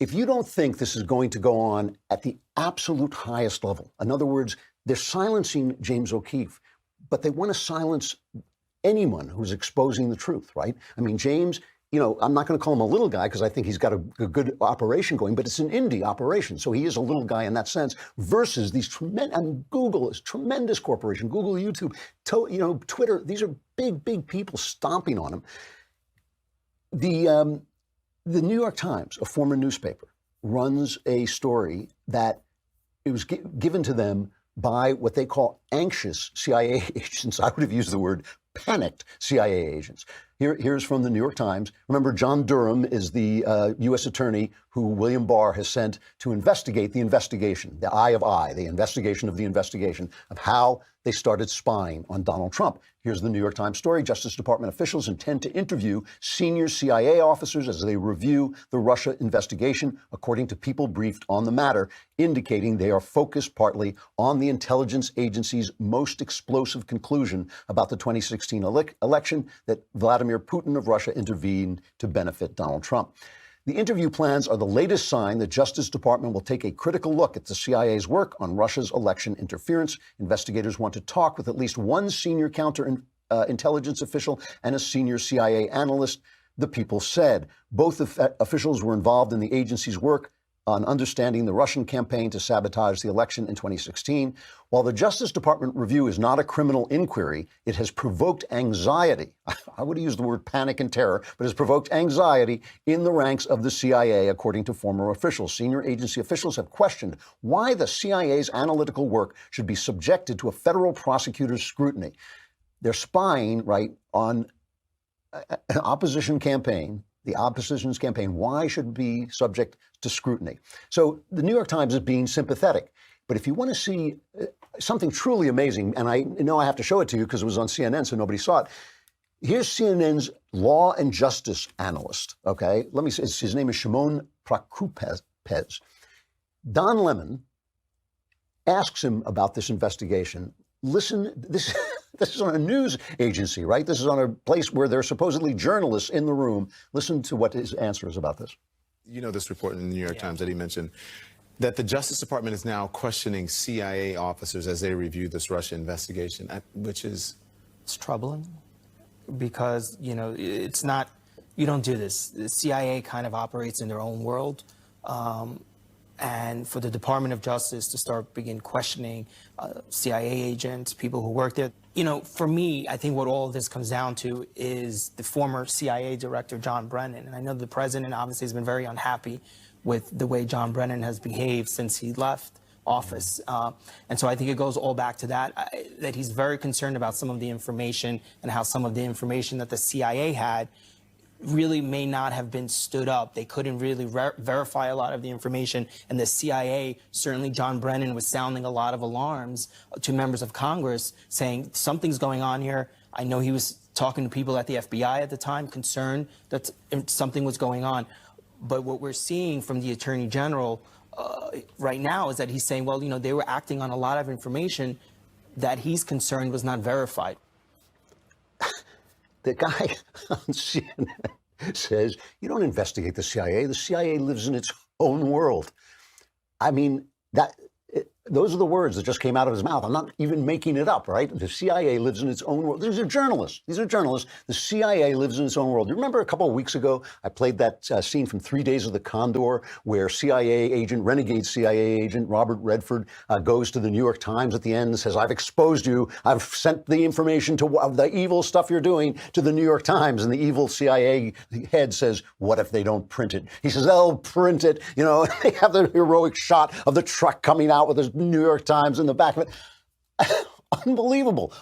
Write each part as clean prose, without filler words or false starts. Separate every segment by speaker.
Speaker 1: if you don't think this is going to go on at the absolute highest level, in other words, they're silencing James O'Keefe, but they want to silence anyone who's exposing the truth, right? I mean, James, I'm not going to call him a little guy because I think he's got a good operation going, but it's an indie operation. So he is a little guy in that sense versus these Google is tremendous corporation, Google, YouTube, Twitter. These are big people stomping on him. The New York Times, a former newspaper, runs a story that it was given to them by what they call anxious CIA agents. I would have used the word panicked CIA agents. Here's from the New York Times. Remember, John Durham is the U.S. attorney who William Barr has sent to investigate the investigation, the eye of I, the investigation of how they started spying on Donald Trump. Here's the New York Times story. Justice Department officials intend to interview senior CIA officers as they review the Russia investigation, according to people briefed on the matter, indicating they are focused partly on the intelligence agency's most explosive conclusion about the 2016 election, that Vladimir Putin of Russia intervened to benefit Donald Trump. The interview plans are the latest sign that Justice Department will take a critical look at the CIA's work on Russia's election interference. Investigators want to talk with at least one senior intelligence official and a senior CIA analyst, the People said. Both officials were involved in the agency's work on understanding the Russian campaign to sabotage the election in 2016. While the Justice Department review is not a criminal inquiry, it has provoked anxiety. I would have used the word panic and terror, but has provoked anxiety in the ranks of the CIA, according to former officials. Senior agency officials have questioned why the CIA's analytical work should be subjected to a federal prosecutor's scrutiny. They're spying, right, on an opposition campaign. The opposition's campaign, why should it be subject to scrutiny? So the New York Times is being sympathetic. But if you want to see something truly amazing, and I know I have to show it to you because it was on CNN, so nobody saw it. Here's CNN's law and justice analyst, okay? Let me say, his name is Shimon Prokupez. Don Lemon asks him about this investigation. Listen, this is on a news agency, right? This is on a place where there are supposedly journalists in the room. Listen to what his answer is about this.
Speaker 2: You know this report in the New York Times that he mentioned, that the Justice Department is now questioning CIA officers as they review this Russia investigation, which is...
Speaker 3: It's troubling because, it's not, you don't do this. The CIA kind of operates in their own world. And for the Department of Justice to begin questioning CIA agents, people who work there. For me, I think what all of this comes down to is the former CIA director, John Brennan. And I know the president obviously has been very unhappy with the way John Brennan has behaved since he left office. And so I think it goes all back to that he's very concerned about some of the information and how some of the information that the CIA had really may not have been stood up. They couldn't really verify a lot of the information. And the CIA, certainly John Brennan was sounding a lot of alarms to members of Congress saying something's going on here. I know he was talking to people at the FBI at the time, concerned that something was going on. But what we're seeing from the Attorney General right now is that he's saying, well, they were acting on a lot of information that he's concerned was not verified.
Speaker 1: The guy on CNN says, you don't investigate the CIA. The CIA lives in its own world. I mean, those are the words that just came out of his mouth. I'm not even making it up, right? The CIA lives in its own world. These are journalists. The CIA lives in its own world. You remember a couple of weeks ago, I played that scene from 3 Days of the Condor where renegade CIA agent Robert Redford goes to the New York Times at the end and says, I've exposed you. I've sent the information to the evil stuff you're doing to the New York Times. And the evil CIA head says, what if they don't print it? He says, they'll print it. They have the heroic shot of the truck coming out with his New York Times in the back of it. Unbelievable.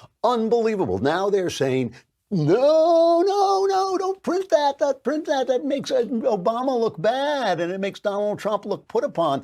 Speaker 1: Now they're saying, no, don't print that. That makes Obama look bad and it makes Donald Trump look put upon.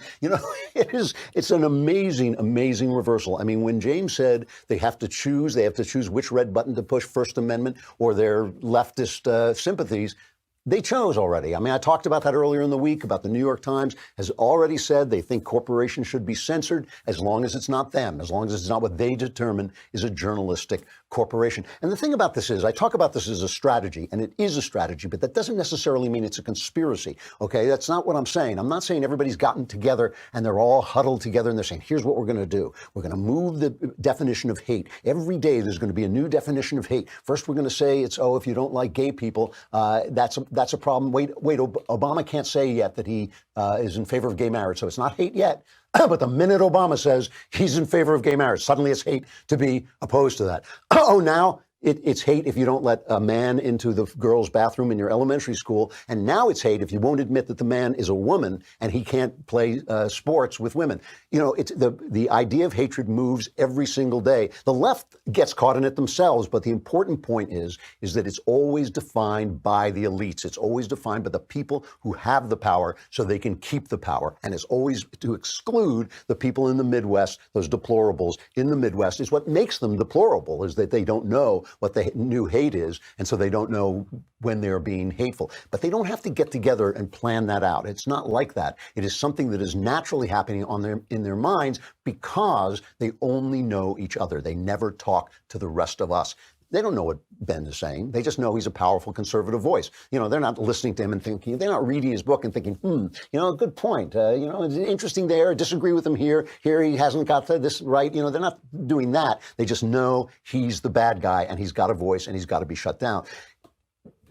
Speaker 1: It's an amazing reversal. I mean, when James said they have to choose which red button to push, First Amendment or their leftist sympathies, They chose already. I mean, I talked about that earlier in the week, about the New York Times has already said they think corporations should be censored as long as it's not them, as long as it's not what they determine is a journalistic corporation. And the thing about this is, I talk about this as a strategy, and it is a strategy, but that doesn't necessarily mean it's a conspiracy, okay? That's not what I'm saying. I'm not saying everybody's gotten together and they're all huddled together and they're saying, here's what we're going to do. We're going to move the definition of hate. Every day there's going to be a new definition of hate. First, we're going to say it's, oh, if you don't like gay people, that's a problem. Wait, Obama can't say yet that he is in favor of gay marriage, so it's not hate yet. But the minute Obama says he's in favor of gay marriage, suddenly it's hate to be opposed to that. Oh, now it's hate if you don't let a man into the girls' bathroom in your elementary school. And now it's hate if you won't admit that the man is a woman and he can't play sports with women. You know, it's the idea of hatred moves every single day. The left gets caught in it themselves. But the important point is that it's always defined by the elites. It's always defined by the people who have the power so they can keep the power. And it's always to exclude the people in the Midwest, those deplorables in the Midwest, is what makes them deplorable, is that they don't know what the new hate is, and so they don't know when they're being hateful. But they don't have to get together and plan that out. It's not like that. It is something that is naturally happening in their minds because they only know each other. They never talk to the rest of us. They don't know what Ben is saying. They just know he's a powerful conservative voice. You know, they're not listening to him and thinking, they're not reading his book and thinking, you know, good point. You know, it's interesting there. Disagree with him here. Here he hasn't got this right. You know, they're not doing that. They just know he's the bad guy and he's got a voice and he's got to be shut down.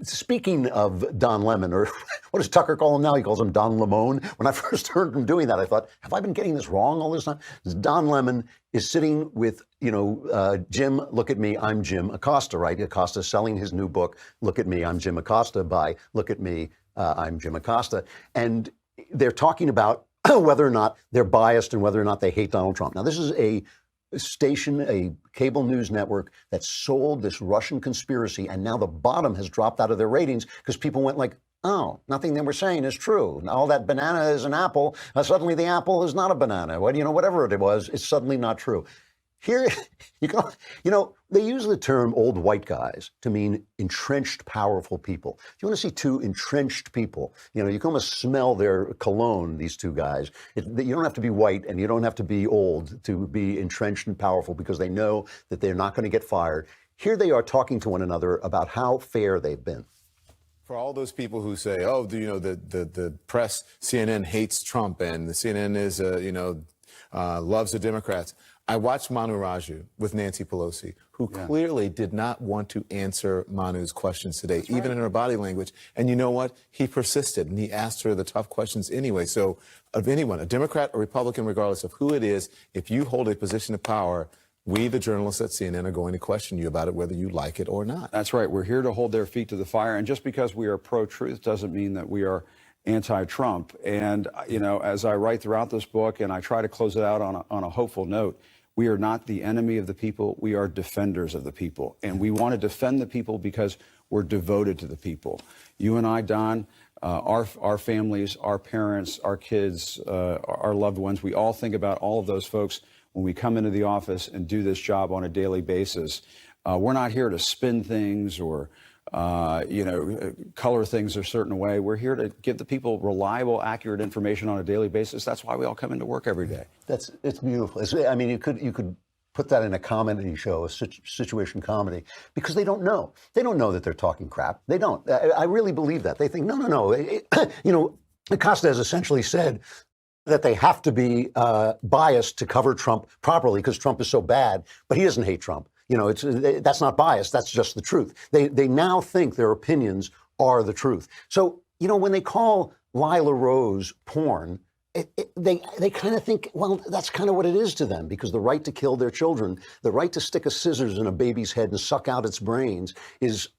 Speaker 1: Speaking of Don Lemon, or what does Tucker call him now? He calls him Don Lemon. When I first heard him doing that, I thought, have I been getting this wrong all this time? Don Lemon is sitting with, you know, Jim, look at me, I'm Jim Acosta, right? Acosta selling his new book, Look at Me, I'm Jim Acosta, by Look at Me, I'm Jim Acosta. And they're talking about whether or not they're biased and whether or not they hate Donald Trump. Now, this is a station, a cable news network that sold this Russian conspiracy, and now the bottom has dropped out of their ratings because people went like, oh, nothing they were saying is true. All that banana is an apple. Suddenly the apple is not a banana. Well, you know, whatever it was, it's suddenly not true. Here, you know, they use the term old white guys to mean entrenched, powerful people. If you want to see two entrenched people, you know, you can almost smell their cologne, these two guys. You don't have to be white and you don't have to be old to be entrenched and powerful because they know that they're not going to get fired. Here they are talking to one another about how fair they've been.
Speaker 2: For all those people who say, oh, you know, the press, CNN hates Trump and the CNN is, you know, loves the Democrats. I watched Manu Raju with Nancy Pelosi, who clearly did not want to answer Manu's questions today, even in her body language. And you know what? He persisted and he asked her the tough questions anyway. So of anyone, a Democrat or Republican, regardless of who it is, if you hold a position of power, we, the journalists at CNN, are going to question you about it, whether you like it or not.
Speaker 4: That's right. We're here to hold their feet to the fire. And just because we are pro-truth doesn't mean that we are anti-Trump. And, you know, as I write throughout this book and I try to close it out on a hopeful note, we are not the enemy of the people. We are defenders of the people. And we want to defend the people because we're devoted to the people. You and I, Don, our families, our parents, our kids, our loved ones, we all think about all of those folks when we come into the office and do this job on a daily basis. We're not here to spin things or you know, color things a certain way. We're here to give the people reliable, accurate information on a daily basis. That's why we all come into work every day.
Speaker 1: It's beautiful. I mean, you could put that in a comedy show, a situation comedy, because they don't know. They don't know that they're talking crap. They don't. I really believe that. They think, no. You know, Acosta has essentially said that they have to be biased to cover Trump properly because Trump is so bad, but he doesn't hate Trump. You know, that's not bias. That's just the truth. They now think their opinions are the truth. So, you know, when they call Lila Rose porn, they kind of think, well, that's kind of what it is to them, because the right to kill their children, the right to stick a scissors in a baby's head and suck out its brains is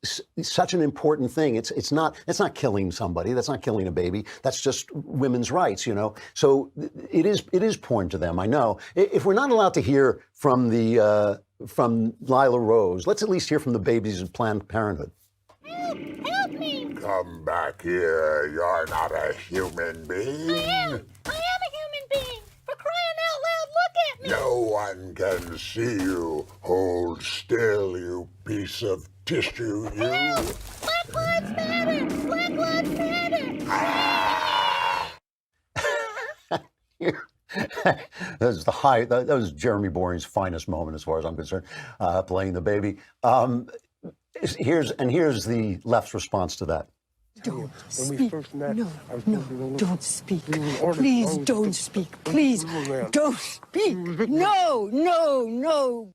Speaker 1: such an important thing. It's not killing somebody. That's not killing a baby. That's just women's rights, you know. So it is porn to them. I know. If we're not allowed to hear from from Lila Rose, let's at least hear from the babies at Planned Parenthood.
Speaker 5: Help me!
Speaker 6: Come back here. You're not a human being.
Speaker 5: I am a human being. For crying out loud, look at me!
Speaker 6: No one can see you. Hold still, you piece of tissue, you.
Speaker 5: Help! Black Lives Matter! Black Lives
Speaker 1: That was that was Jeremy Boring's finest moment, as far as I'm concerned, playing the baby. Here's the left's response to that.
Speaker 7: Don't speak. No, don't speak. Please don't speak. Please don't speak. No, no, no.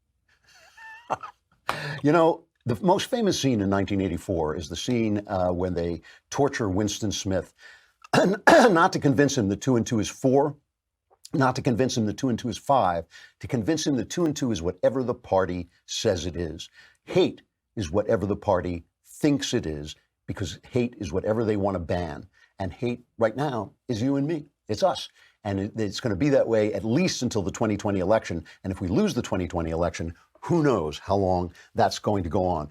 Speaker 1: You know, the most famous scene in 1984 is the scene when they torture Winston Smith, not to convince him that 2 and 2 is 4, not to convince him that 2 and 2 is 5, to convince him that 2 and 2 is whatever the party says it is. Hate is whatever the party thinks it is, because hate is whatever they want to ban. And hate right now is you and me. It's us. And it's going to be that way at least until the 2020 election. And if we lose the 2020 election, who knows how long that's going to go on.